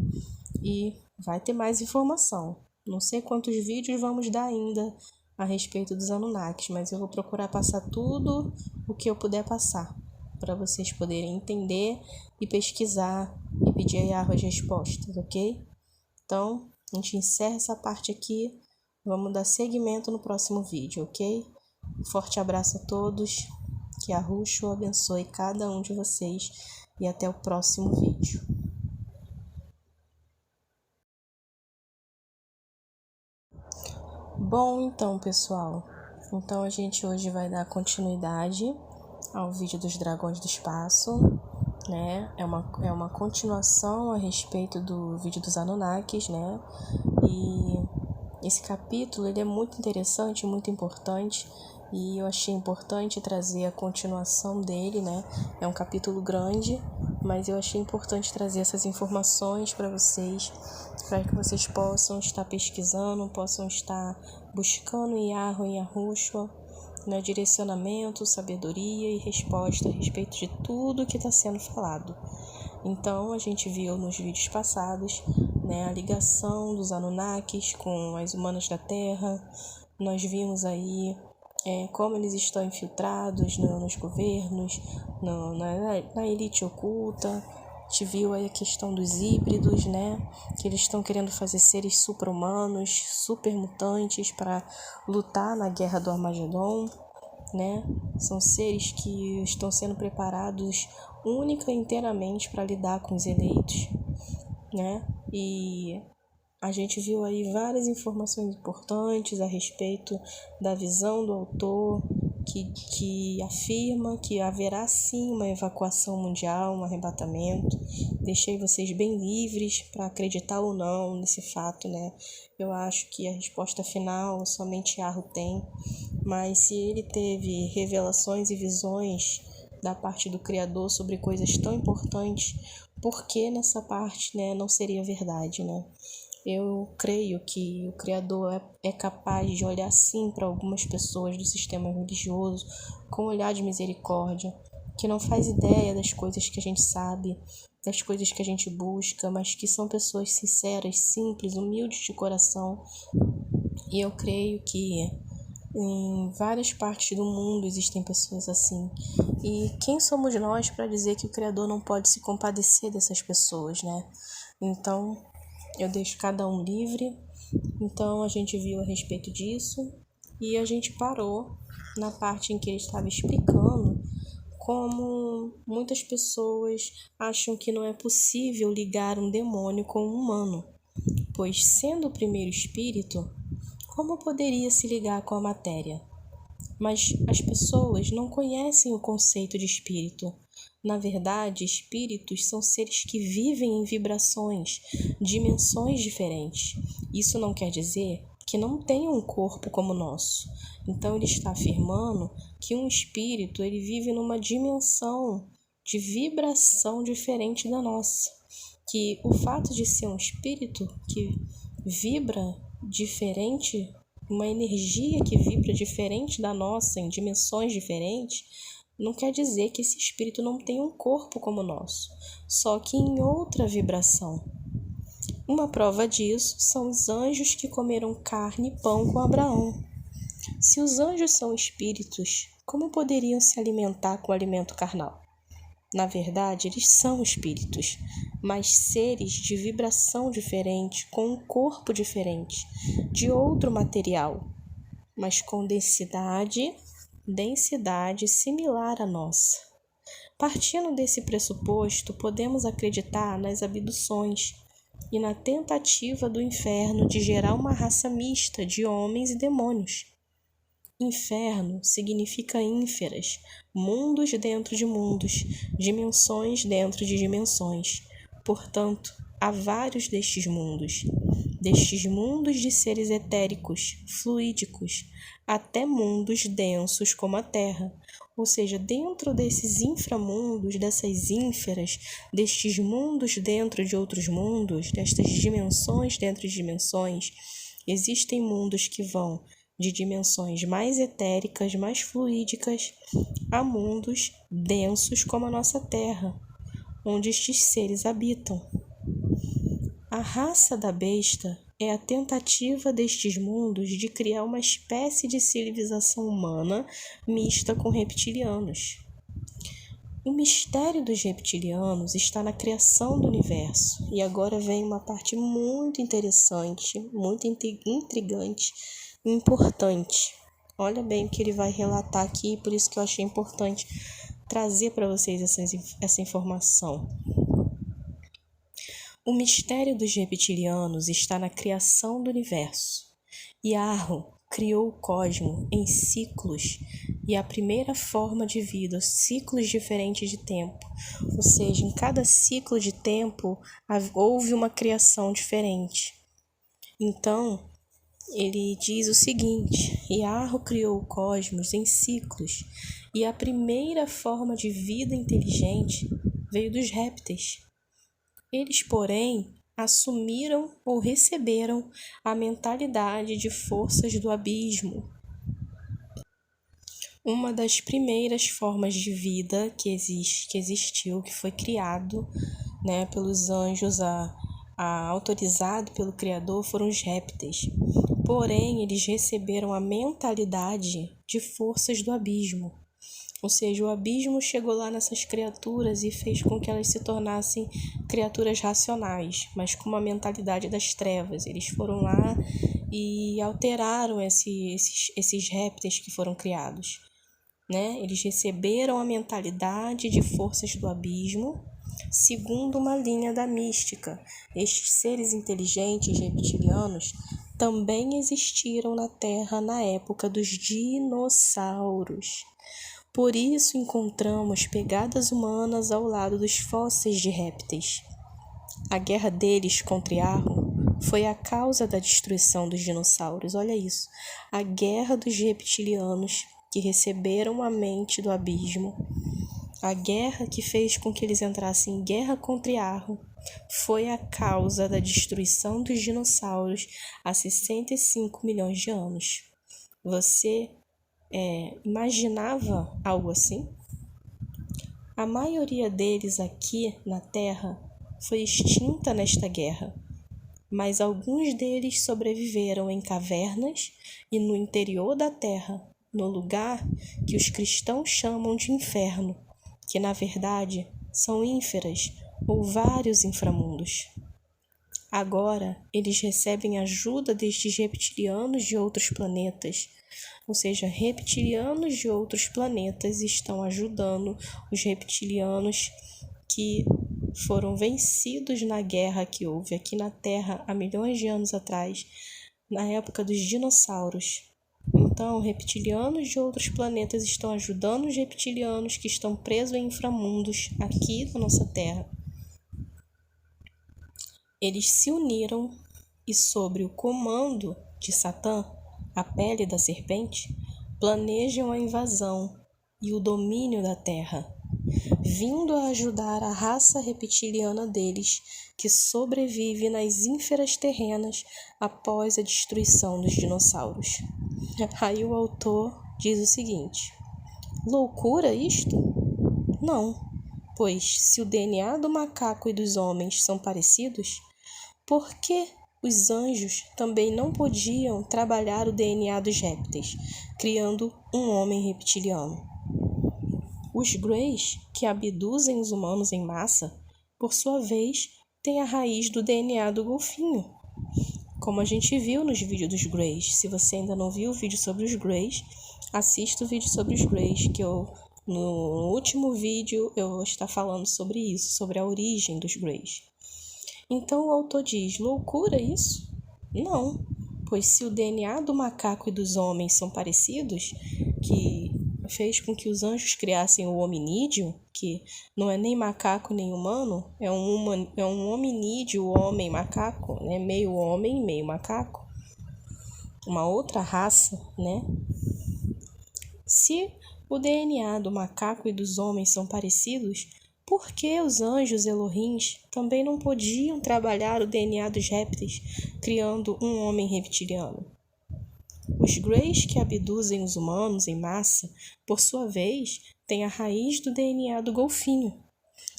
e vai ter mais informação. Não sei quantos vídeos vamos dar ainda a respeito dos Anunnakis, mas eu vou procurar passar tudo o que eu puder passar, para vocês poderem entender e pesquisar e pedir a Yahweh as respostas, ok? Então, a gente encerra essa parte aqui, vamos dar seguimento no próximo vídeo, ok? Forte abraço a todos, que a Yahushua abençoe cada um de vocês e até o próximo vídeo. Bom, então, pessoal, a gente hoje vai dar continuidade ao vídeo dos Dragões do Espaço, né? É uma continuação a respeito do vídeo dos Anunnakis, né? E esse capítulo, ele é muito interessante, muito importante, e eu achei importante trazer a continuação dele, né? É um capítulo grande, mas eu achei importante trazer essas informações para vocês, para que vocês possam estar pesquisando, possam estar buscando em Yahweh, em Yahushua, né, direcionamento, sabedoria e resposta a respeito de tudo que está sendo falado. Então, a gente viu nos vídeos passados, né, a ligação dos Anunnakis com as humanas da Terra. Nós vimos aí como eles estão infiltrados nos governos, na elite oculta. A gente viu aí a questão dos híbridos, né? Que eles estão querendo fazer seres super-humanos, super-mutantes para lutar na guerra do Armagedon, né? São seres que estão sendo preparados única e inteiramente para lidar com os eleitos, né? E a gente viu aí várias informações importantes a respeito da visão do autor, que afirma que haverá sim uma evacuação mundial, um arrebatamento. Deixei vocês bem livres para acreditar ou não nesse fato, né? Eu acho que a resposta final somente Yahweh tem, mas se ele teve revelações e visões da parte do Criador sobre coisas tão importantes, por que nessa parte, né, não seria verdade, né? Eu creio que o Criador é capaz de olhar sim para algumas pessoas do sistema religioso com um olhar de misericórdia, que não faz ideia das coisas que a gente sabe, das coisas que a gente busca, mas que são pessoas sinceras, simples, humildes de coração. E eu creio que em várias partes do mundo existem pessoas assim. E quem somos nós para dizer que o Criador não pode se compadecer dessas pessoas, né? Então, eu deixo cada um livre. Então, a gente viu a respeito disso e a gente parou na parte em que ele estava explicando como muitas pessoas acham que não é possível ligar um demônio com um humano, pois, sendo o primeiro espírito, como poderia se ligar com a matéria? Mas as pessoas não conhecem o conceito de espírito. Na verdade, espíritos são seres que vivem em vibrações, dimensões diferentes. Isso não quer dizer que não tenham um corpo como o nosso. Então ele está afirmando que um espírito ele vive numa dimensão de vibração diferente da nossa. Que o fato de ser um espírito que vibra diferente, uma energia que vibra diferente da nossa, em dimensões diferentes, não quer dizer que esse espírito não tem um corpo como o nosso, só que em outra vibração. Uma prova disso são os anjos que comeram carne e pão com Abraão. Se os anjos são espíritos, como poderiam se alimentar com alimento carnal? Na verdade, eles são espíritos, mas seres de vibração diferente, com um corpo diferente, de outro material, mas com densidade similar à nossa. Partindo desse pressuposto, podemos acreditar nas abduções e na tentativa do inferno de gerar uma raça mista de homens e demônios. Inferno significa ínferas, mundos dentro de mundos, dimensões dentro de dimensões. Portanto, há vários destes mundos de seres etéricos, fluídicos, até mundos densos como a Terra. Ou seja, dentro desses inframundos, dessas ínferas, destes mundos dentro de outros mundos, destas dimensões dentro de dimensões, existem mundos que vão de dimensões mais etéricas, mais fluídicas, a mundos densos como a nossa Terra, onde estes seres habitam. A raça da besta é a tentativa destes mundos de criar uma espécie de civilização humana mista com reptilianos. O mistério dos reptilianos está na criação do universo. E agora vem uma parte muito interessante, muito intrigante e importante. Olha bem o que ele vai relatar aqui, por isso que eu achei importante trazer para vocês essa informação. O mistério dos reptilianos está na criação do universo. Yarro criou o cosmos em ciclos e a primeira forma de vida, ciclos diferentes de tempo. Ou seja, em cada ciclo de tempo houve uma criação diferente. Então, ele diz o seguinte: Yarro criou o cosmos em ciclos e a primeira forma de vida inteligente veio dos répteis. Eles, porém, assumiram ou receberam a mentalidade de forças do abismo. Uma das primeiras formas de vida que existiu, que foi criado, pelos anjos, autorizado pelo Criador, foram os répteis. Porém, eles receberam a mentalidade de forças do abismo. Ou seja, o abismo chegou lá nessas criaturas e fez com que elas se tornassem criaturas racionais, mas com uma mentalidade das trevas. Eles foram lá e alteraram esses répteis que foram criados. Eles receberam a mentalidade de forças do abismo, segundo uma linha da mística. Estes seres inteligentes reptilianos também existiram na Terra na época dos dinossauros. Por isso encontramos pegadas humanas ao lado dos fósseis de répteis. A guerra deles contra Yarro foi a causa da destruição dos dinossauros. Olha isso. A guerra dos reptilianos que receberam a mente do abismo, a guerra que fez com que eles entrassem em guerra contra Yarro, foi a causa da destruição dos dinossauros há 65 milhões de anos. Você imaginava algo assim? A maioria deles aqui na Terra foi extinta nesta guerra, mas alguns deles sobreviveram em cavernas e no interior da Terra, no lugar que os cristãos chamam de inferno, que na verdade são ínferas ou vários inframundos. Agora, eles recebem ajuda destes reptilianos de outros planetas, ou seja, reptilianos de outros planetas estão ajudando os reptilianos que foram vencidos na guerra que houve aqui na Terra há milhões de anos atrás, na época dos dinossauros. Então, reptilianos de outros planetas estão ajudando os reptilianos que estão presos em inframundos aqui na nossa Terra. Eles se uniram e, sob o comando de Satã, a pele da serpente, planejam a invasão e o domínio da Terra, vindo a ajudar a raça reptiliana deles, que sobrevive nas ínferas terrenas após a destruição dos dinossauros. Aí o autor diz o seguinte: loucura isto? Não, pois se o DNA do macaco e dos homens são parecidos, por que os anjos também não podiam trabalhar o DNA dos répteis, criando um homem reptiliano? Os Greys, que abduzem os humanos em massa, por sua vez, têm a raiz do DNA do golfinho. Como a gente viu nos vídeos dos Greys. Se você ainda não viu o vídeo sobre os Greys, assista o vídeo sobre os Greys, que no último vídeo eu vou estar falando sobre isso, sobre a origem dos Greys. Então o autor diz, loucura isso? Não, pois se o DNA do macaco e dos homens são parecidos, que fez com que os anjos criassem o hominídeo, que não é nem macaco nem humano, é um hominídeo, homem-macaco, né? Meio homem, meio macaco, uma outra raça, né? Se o DNA do macaco e dos homens são parecidos, por que os anjos Elohims também não podiam trabalhar o DNA dos répteis, criando um homem reptiliano? Os Greys que abduzem os humanos em massa, por sua vez, têm a raiz do DNA do golfinho.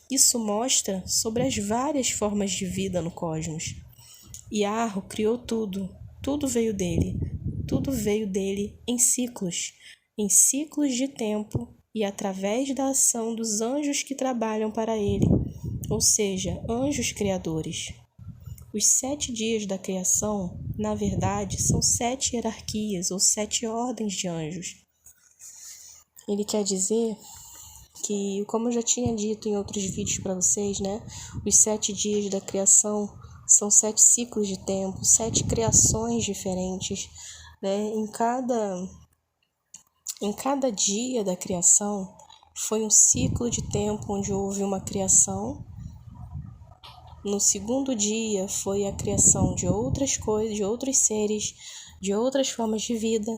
Isso mostra sobre as várias formas de vida no cosmos. Iarro criou tudo, tudo veio dele em ciclos de tempo e através da ação dos anjos que trabalham para ele, ou seja, anjos criadores. Os 7 dias da criação, na verdade, são 7 hierarquias ou 7 ordens de anjos. Ele quer dizer que, como eu já tinha dito em outros vídeos para vocês, né, os 7 dias da criação são 7 ciclos de tempo, 7 criações diferentes, né? Em cada dia da criação foi um ciclo de tempo onde houve uma criação. No segundo dia foi a criação de outras coisas, de outros seres, de outras formas de vida.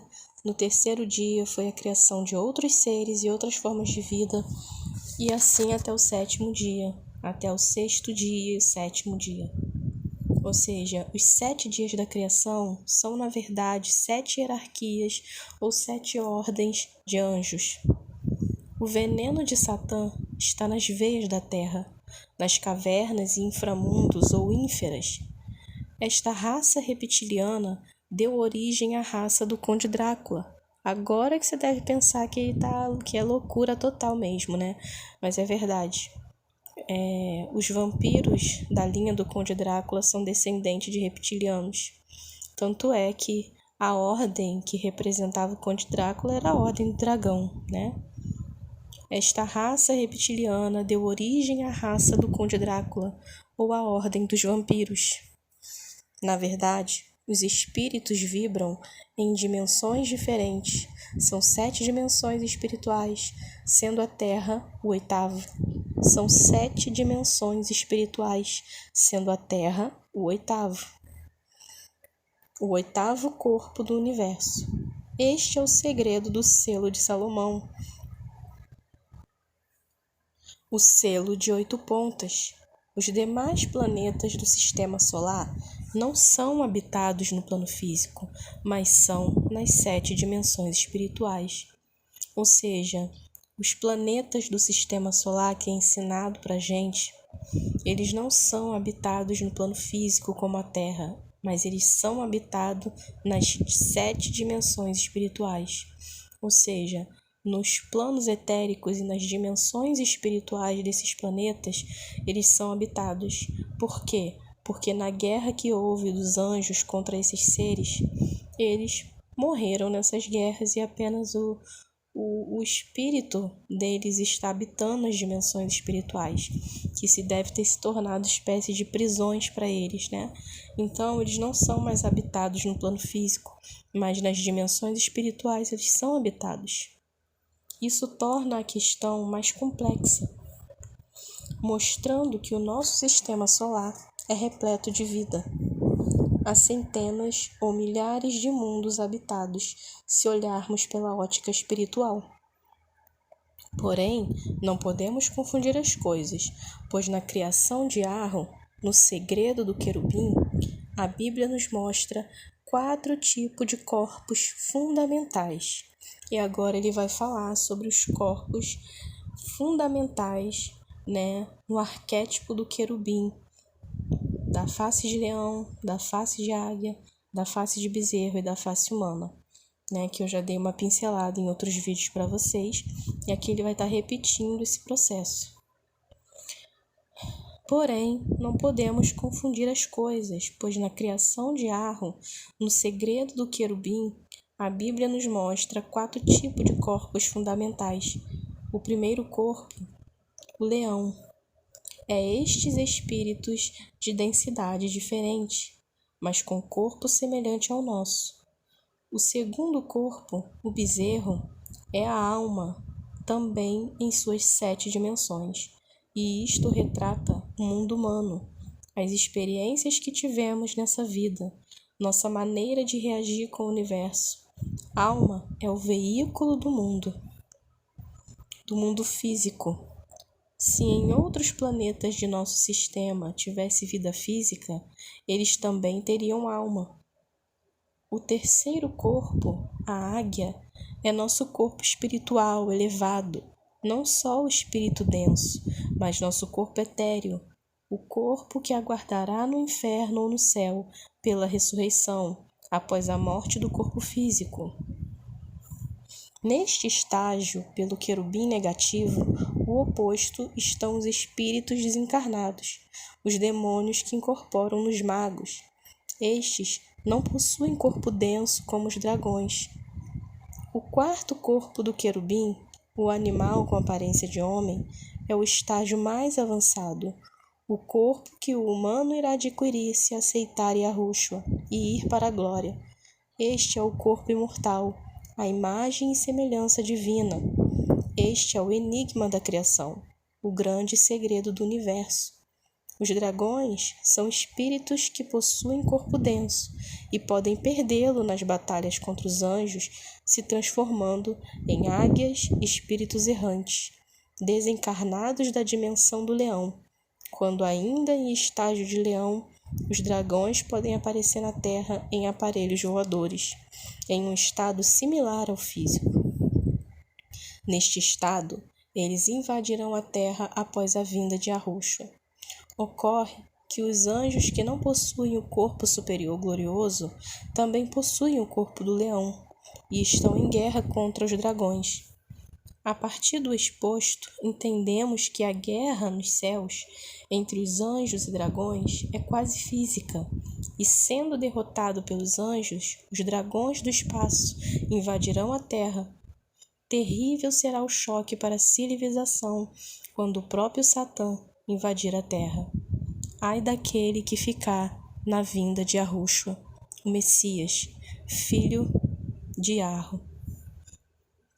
No terceiro dia foi a criação de outros seres e outras formas de vida. E assim até o 7º dia, até o 6º dia e o 7º dia. Ou seja, os 7 dias da criação são, na verdade, 7 hierarquias ou 7 ordens de anjos. O veneno de Satã está nas veias da terra, nas cavernas e inframundos ou ínferas. Esta raça reptiliana deu origem à raça do Conde Drácula. Agora que você deve pensar que é loucura total mesmo, né? Mas é verdade. Os vampiros da linha do Conde Drácula são descendentes de reptilianos. Tanto é que a ordem que representava o Conde Drácula era a Ordem do Dragão, né? Esta raça reptiliana deu origem à raça do Conde Drácula, ou à Ordem dos Vampiros. Na verdade, os espíritos vibram em dimensões diferentes. São 7 dimensões espirituais, sendo a Terra o 8º. São 7 dimensões espirituais, sendo a Terra o 8º. O 8º corpo do universo. Este é o segredo do selo de Salomão. O selo de 8 pontas. Os demais planetas do sistema solar não são habitados no plano físico, mas são nas 7 dimensões espirituais. Ou seja, Os planetas do sistema solar que é ensinado pra gente, eles não são habitados no plano físico como a Terra, mas eles são habitados nas 7 dimensões espirituais. Ou seja, nos planos etéricos e nas dimensões espirituais desses planetas, eles são habitados. Por quê? Porque na guerra que houve dos anjos contra esses seres, eles morreram nessas guerras e apenas o espírito deles está habitando as dimensões espirituais, que se deve ter se tornado espécie de prisões para eles, né? Então, eles não são mais habitados no plano físico, mas nas dimensões espirituais eles são habitados. Isso torna a questão mais complexa, mostrando que o nosso sistema solar é repleto de vida. Há centenas ou milhares de mundos habitados, se olharmos pela ótica espiritual. Porém, não podemos confundir as coisas, pois na criação de Arron, no segredo do querubim, a Bíblia nos mostra 4 tipos de corpos fundamentais. E agora ele vai falar sobre os corpos fundamentais, no arquétipo do querubim, da face de leão, da face de águia, da face de bezerro e da face humana, que eu já dei uma pincelada em outros vídeos para vocês, e aqui ele vai estar repetindo esse processo. Porém, não podemos confundir as coisas, pois na criação de Arron, no segredo do querubim, a Bíblia nos mostra 4 tipos de corpos fundamentais. O primeiro corpo, o leão, é estes espíritos de densidade diferente, mas com corpo semelhante ao nosso. O segundo corpo, o bezerro, é a alma, também em suas 7 dimensões, e isto retrata o mundo humano, as experiências que tivemos nessa vida, nossa maneira de reagir com o universo. Alma é o veículo do mundo físico. Se em outros planetas de nosso sistema tivesse vida física, eles também teriam alma. O terceiro corpo, a águia, é nosso corpo espiritual elevado, não só o espírito denso, mas nosso corpo etéreo, o corpo que aguardará no inferno ou no céu pela ressurreição, após a morte do corpo físico. Neste estágio, pelo querubim negativo, o oposto estão os espíritos desencarnados, os demônios que incorporam nos magos. Estes não possuem corpo denso como os dragões. O quarto corpo do querubim, o animal com aparência de homem, é o estágio mais avançado, o corpo que o humano irá adquirir se aceitar Yahushua e ir para a glória. Este é o corpo imortal, a imagem e semelhança divina. Este é o enigma da criação, o grande segredo do universo. Os dragões são espíritos que possuem corpo denso e podem perdê-lo nas batalhas contra os anjos, se transformando em águias, espíritos errantes, desencarnados da dimensão do leão. Quando ainda em estágio de leão, os dragões podem aparecer na Terra em aparelhos voadores, em um estado similar ao físico. Neste estado, eles invadirão a Terra após a vinda de Yahushua. Ocorre que os anjos que não possuem o corpo superior glorioso também possuem o corpo do leão e estão em guerra contra os dragões. A partir do exposto, entendemos que a guerra nos céus entre os anjos e dragões é quase física, e sendo derrotado pelos anjos, os dragões do espaço invadirão a Terra. Terrível será o choque para a civilização quando o próprio Satã invadir a Terra. Ai daquele que ficar na vinda de Yahushua, o Messias, filho de Arron.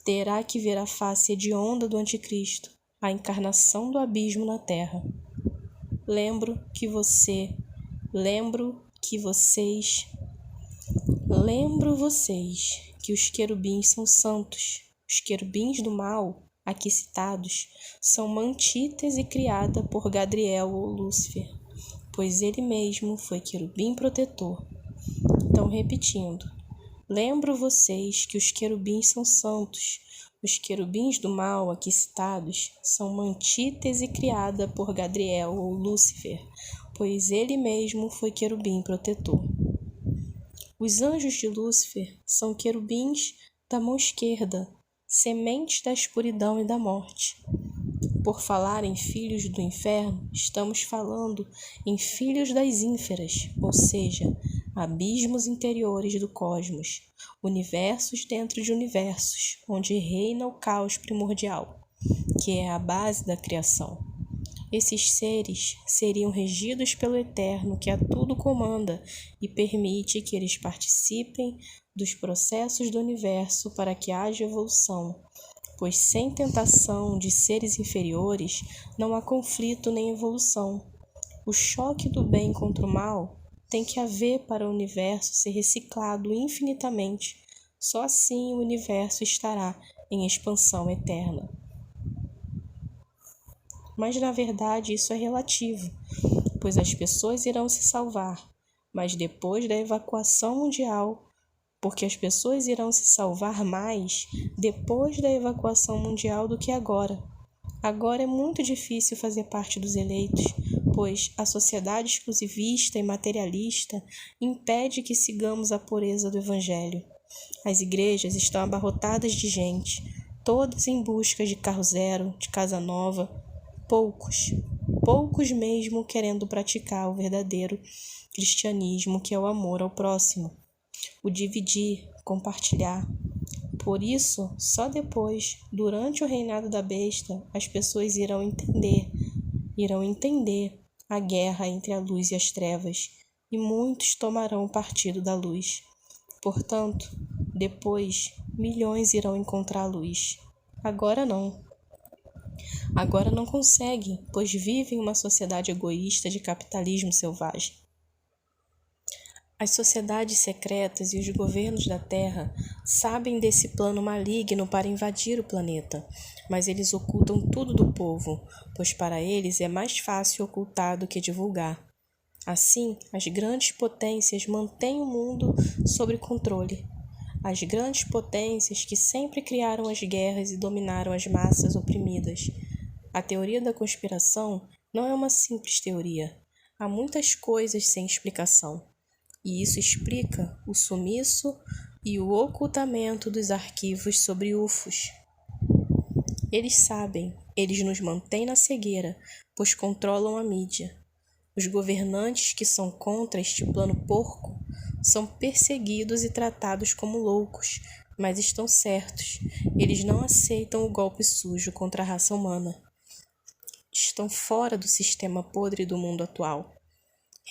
Terá que ver a face hedionda do Anticristo, a encarnação do abismo na Terra. Lembro que vocês que os querubins são santos. Os querubins do mal, aqui citados, são uma antítese criada por Gadriel ou Lúcifer, pois ele mesmo foi querubim protetor. Então, repetindo, lembro vocês que os querubins são santos. Os querubins do mal aqui citados são uma antítese criada por Gadriel ou Lúcifer, pois ele mesmo foi querubim protetor. Os anjos de Lúcifer são querubins da mão esquerda, sementes da escuridão e da morte. Por falar em filhos do inferno, estamos falando em filhos das ínferas, ou seja, abismos interiores do cosmos, universos dentro de universos, onde reina o caos primordial, que é a base da criação. Esses seres seriam regidos pelo Eterno, que a tudo comanda e permite que eles participem dos processos do universo para que haja evolução, pois sem tentação de seres inferiores não há conflito nem evolução. O choque do bem contra o mal tem que haver para o universo ser reciclado infinitamente. Só assim o universo estará em expansão eterna. Mas na verdade isso é relativo, pois as pessoas irão se salvar, mas depois da evacuação mundial, porque as pessoas irão se salvar mais depois da evacuação mundial do que agora. Agora é muito difícil fazer parte dos eleitos, pois a sociedade exclusivista e materialista impede que sigamos a pureza do Evangelho. As igrejas estão abarrotadas de gente, todas em busca de carro zero, de casa nova, poucos mesmo querendo praticar o verdadeiro cristianismo, que é o amor ao próximo, o dividir, compartilhar. Por isso, só depois, durante o reinado da besta, as pessoas irão entender a guerra entre a luz e as trevas, e muitos tomarão partido da luz. Portanto, depois, milhões irão encontrar a luz. Agora não. Agora não conseguem, pois vivem uma sociedade egoísta de capitalismo selvagem. As sociedades secretas e os governos da Terra sabem desse plano maligno para invadir o planeta, mas eles ocultam tudo do povo, pois para eles é mais fácil ocultar do que divulgar. Assim, as grandes potências mantêm o mundo sob controle. As grandes potências que sempre criaram as guerras e dominaram as massas oprimidas. A teoria da conspiração não é uma simples teoria. Há muitas coisas sem explicação. E isso explica o sumiço e o ocultamento dos arquivos sobre UFOs. Eles sabem, eles nos mantêm na cegueira, pois controlam a mídia. Os governantes que são contra este plano porco são perseguidos e tratados como loucos, mas estão certos. Eles não aceitam o golpe sujo contra a raça humana. Estão fora do sistema podre do mundo atual.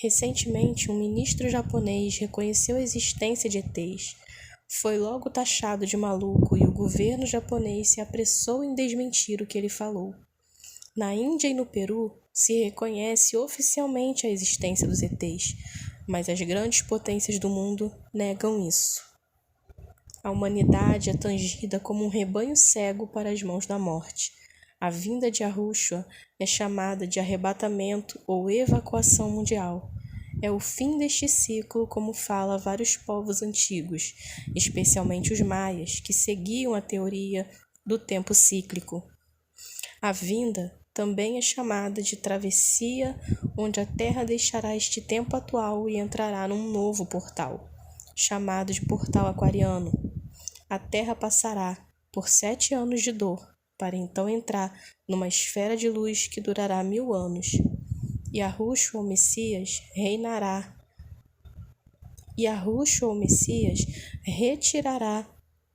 Recentemente, um ministro japonês reconheceu a existência de ETs. Foi logo taxado de maluco e o governo japonês se apressou em desmentir o que ele falou. Na Índia e no Peru, se reconhece oficialmente a existência dos ETs, mas as grandes potências do mundo negam isso. A humanidade é tangida como um rebanho cego para as mãos da morte. A vinda de Yahushua é chamada de arrebatamento ou evacuação mundial. É o fim deste ciclo, como fala vários povos antigos, especialmente os maias, que seguiam a teoria do tempo cíclico. A vinda também é chamada de travessia, onde a Terra deixará este tempo atual e entrará num novo portal, chamado de portal aquariano. A Terra passará por 7 anos de dor, para então entrar numa esfera de luz que durará 1000 anos. Yahushua, o Messias, reinará. Yahushua, o Messias, retirará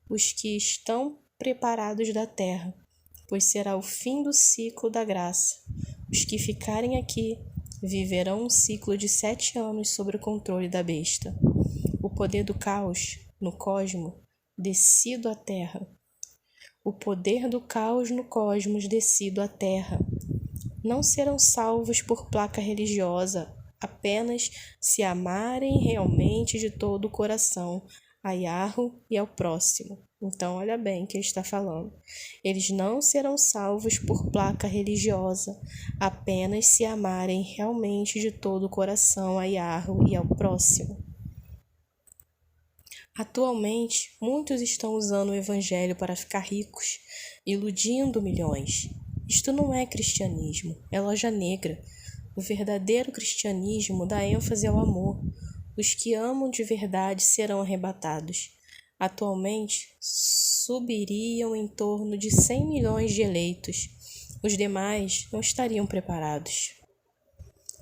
os que estão preparados da terra, pois será o fim do ciclo da graça. Os que ficarem aqui viverão um ciclo de 7 anos sob o controle da besta. O poder do caos no cosmos descido à terra. O poder do caos no cosmos descido à terra. Não serão salvos por placa religiosa, apenas se amarem realmente de todo o coração a Yahu e ao próximo. Então, olha bem o que ele está falando. Eles não serão salvos por placa religiosa, apenas se amarem realmente de todo o coração a Yahu e ao próximo. Atualmente, muitos estão usando o evangelho para ficar ricos, iludindo milhões. Isto não é cristianismo, é loja negra. O verdadeiro cristianismo dá ênfase ao amor. Os que amam de verdade serão arrebatados. Atualmente, subiriam em torno de 100 milhões de eleitos. Os demais não estariam preparados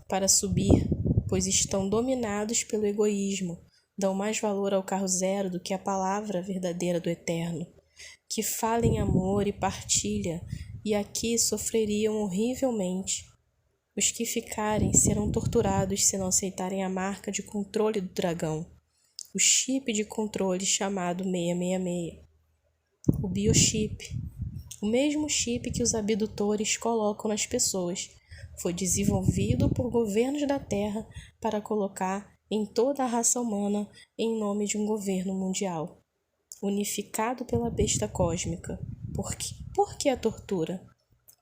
para subir, pois estão dominados pelo egoísmo. Dão mais valor ao carro zero do que à palavra verdadeira do Eterno, que fala em amor e partilha, e aqui sofreriam horrivelmente. Os que ficarem serão torturados se não aceitarem a marca de controle do dragão, o chip de controle chamado 666, o biochip, o mesmo chip que os abdutores colocam nas pessoas. Foi desenvolvido por governos da Terra para colocar em toda a raça humana em nome de um governo mundial, unificado pela besta cósmica. Por que a tortura?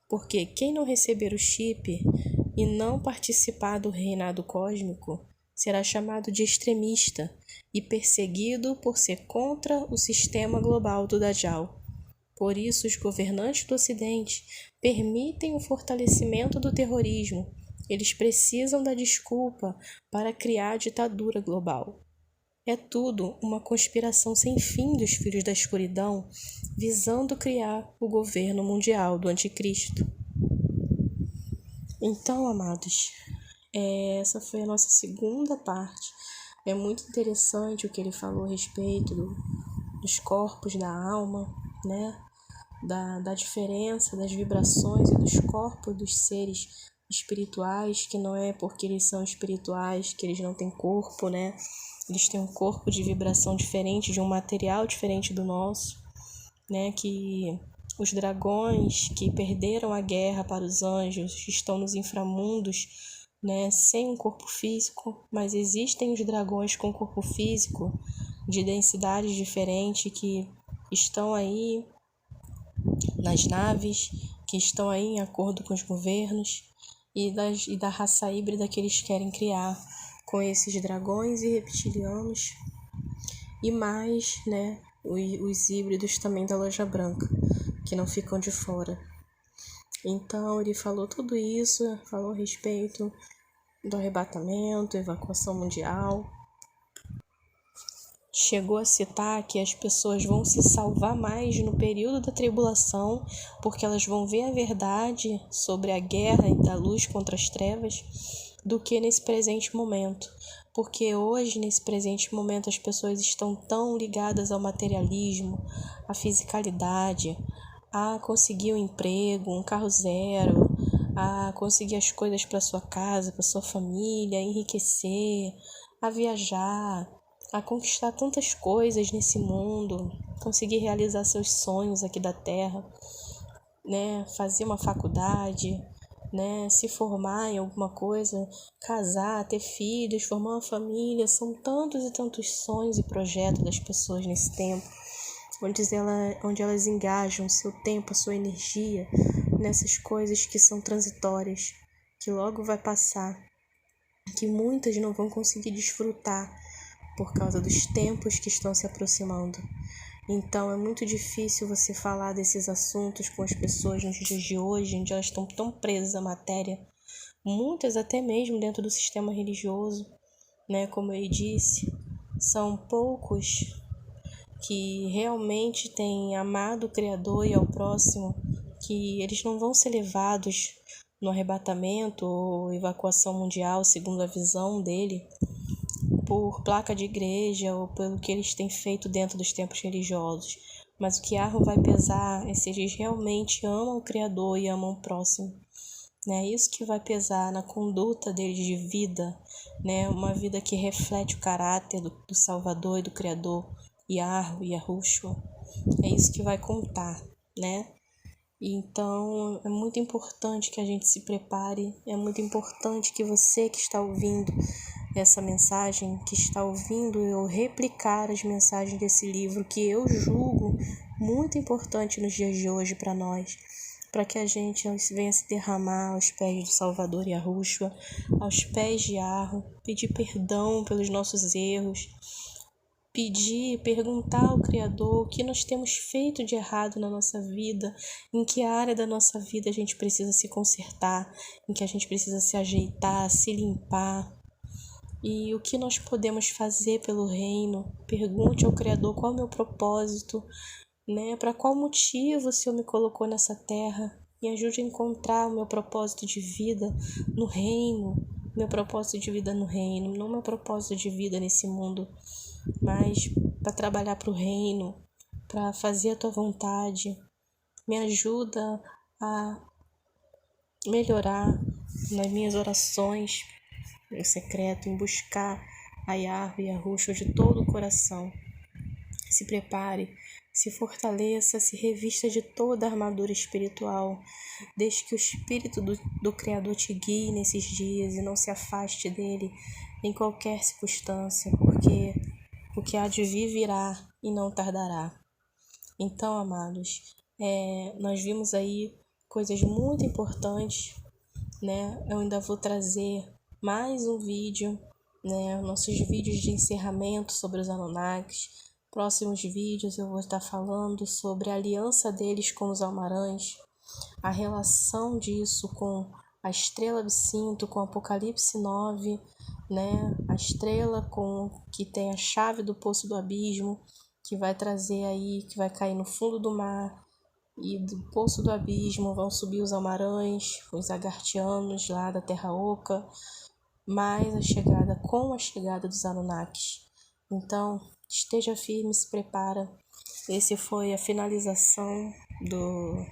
Porque quem não receber o chip e não participar do reinado cósmico será chamado de extremista e perseguido por ser contra o sistema global do Dajjal. Por isso, os governantes do Ocidente permitem o fortalecimento do terrorismo. Eles precisam da desculpa para criar a ditadura global. É tudo uma conspiração sem fim dos filhos da escuridão, visando criar o governo mundial do anticristo. Então, amados, essa foi a nossa segunda parte. É muito interessante o que ele falou a respeito dos corpos da alma, né? Da diferença das vibrações e dos corpos dos seres espirituais, que não é porque eles são espirituais que eles não têm corpo, né? Eles têm um corpo de vibração diferente, de um material diferente do nosso, né? Que os dragões que perderam a guerra para os anjos estão nos inframundos, né? Sem um corpo físico, mas existem os dragões com corpo físico de densidades diferentes que estão aí nas naves, que estão aí em acordo com os governos e da raça híbrida que eles querem criar com esses dragões e reptilianos e mais, né, os híbridos também da loja branca, que não ficam de fora. Então ele falou tudo isso, falou a respeito do arrebatamento, evacuação mundial. Chegou a citar que as pessoas vão se salvar mais no período da tribulação, porque elas vão ver a verdade sobre a guerra da luz contra as trevas, do que nesse presente momento. Porque hoje, nesse presente momento, as pessoas estão tão ligadas ao materialismo, à fisicalidade, a conseguir um emprego, um carro zero, a conseguir as coisas para sua casa, para sua família, a enriquecer, a viajar, a conquistar tantas coisas nesse mundo, conseguir realizar seus sonhos aqui da Terra, né? Fazer uma faculdade, né? Se formar em alguma coisa, casar, ter filhos, formar uma família. São tantos e tantos sonhos e projetos das pessoas nesse tempo, onde elas engajam seu tempo, a sua energia nessas coisas que são transitórias, que logo vai passar, que muitas não vão conseguir desfrutar por causa dos tempos que estão se aproximando. Então é muito difícil você falar desses assuntos com as pessoas nos dias de hoje, onde elas estão tão presas à matéria, muitas até mesmo dentro do sistema religioso, né? Como ele disse, são poucos que realmente têm amado o Criador e ao próximo, que eles não vão ser levados no arrebatamento ou evacuação mundial, segundo a visão dele, por placa de igreja ou pelo que eles têm feito dentro dos templos religiosos. Mas o que vai pesar é se eles realmente amam o Criador e amam o próximo. É isso que vai pesar na conduta deles de vida, né? Uma vida que reflete o caráter do Salvador e do Criador, Yahweh e Yahushua. É isso que vai contar, né? Então é muito importante que a gente se prepare, é muito importante que você que está ouvindo essa mensagem, que está ouvindo eu replicar as mensagens desse livro, que eu julgo muito importante nos dias de hoje para nós, para que a gente venha se derramar aos pés do Salvador Yahushua, aos pés de Yahweh, pedir perdão pelos nossos erros, pedir, perguntar ao Criador o que nós temos feito de errado na nossa vida, em que área da nossa vida a gente precisa se consertar, em que a gente precisa se ajeitar, se limpar. E o que nós podemos fazer pelo reino? Pergunte ao Criador qual é o meu propósito, né? Para qual motivo o Senhor me colocou nessa terra? Me ajude a encontrar o meu propósito de vida no reino, meu propósito de vida no reino, não meu propósito de vida nesse mundo, mas para trabalhar para o reino, para fazer a tua vontade. Me ajuda a melhorar nas minhas orações, no secreto, em buscar a Yahweh e a Yahushua de todo o coração. Se prepare, se fortaleça, se revista de toda a armadura espiritual. Deixe que o Espírito do Criador te guie nesses dias e não se afaste dele em qualquer circunstância, porque o que há de vir virá e não tardará. Então, amados, nós vimos aí coisas muito importantes, né? Eu ainda vou trazer mais um vídeo, né? Nossos vídeos de encerramento sobre os Anunnakis. Próximos vídeos eu vou estar falando sobre a aliança deles com os Almarães, a relação disso com a estrela absinto, com Apocalipse 9, né? A estrela que tem a chave do poço do abismo, que vai trazer aí, que vai cair no fundo do mar, e do poço do abismo vão subir os Almarães, os Agartianos lá da Terra Oca, mais com a chegada dos Anunnakis. Então, esteja firme, se prepara. Esse foi a finalização do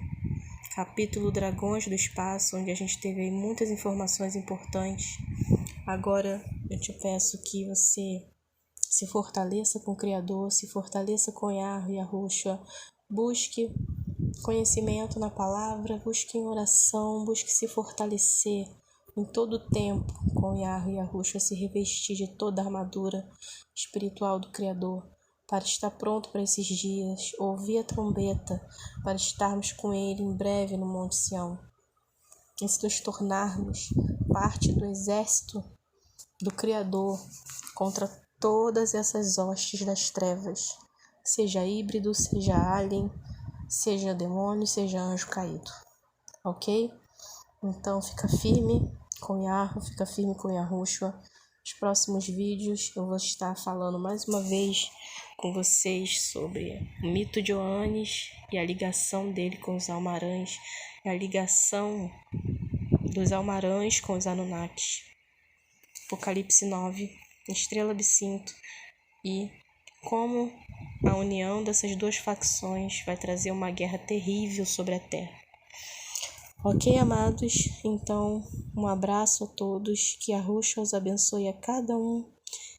capítulo Dragões do Espaço, onde a gente teve aí muitas informações importantes. Agora eu te peço que você se fortaleça com o Criador, se fortaleça com Yahweh e Yahushua. Busque conhecimento na palavra, busque em oração, busque se fortalecer em todo o tempo com Yahweh e Yahushua, se revestir de toda a armadura espiritual do Criador, para estar pronto para esses dias, ouvir a trombeta, para estarmos com Ele em breve no Monte Sião, e se nos tornarmos parte do exército do Criador contra todas essas hostes das trevas, seja híbrido, seja alien, seja demônio, seja anjo caído, ok? Então fica firme com Yahweh, fica firme com Yahushua. Nos próximos vídeos eu vou estar falando mais uma vez com vocês sobre o mito de Oanes e a ligação dele com os Almarães, e a ligação dos Almarães com os Anunnakis. Apocalipse 9, estrela absinto, e como a união dessas duas facções vai trazer uma guerra terrível sobre a Terra. Ok, amados? Então, um abraço a todos, que Yahushua os abençoe a cada um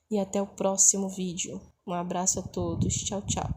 e até o próximo vídeo. Um abraço a todos, tchau, tchau.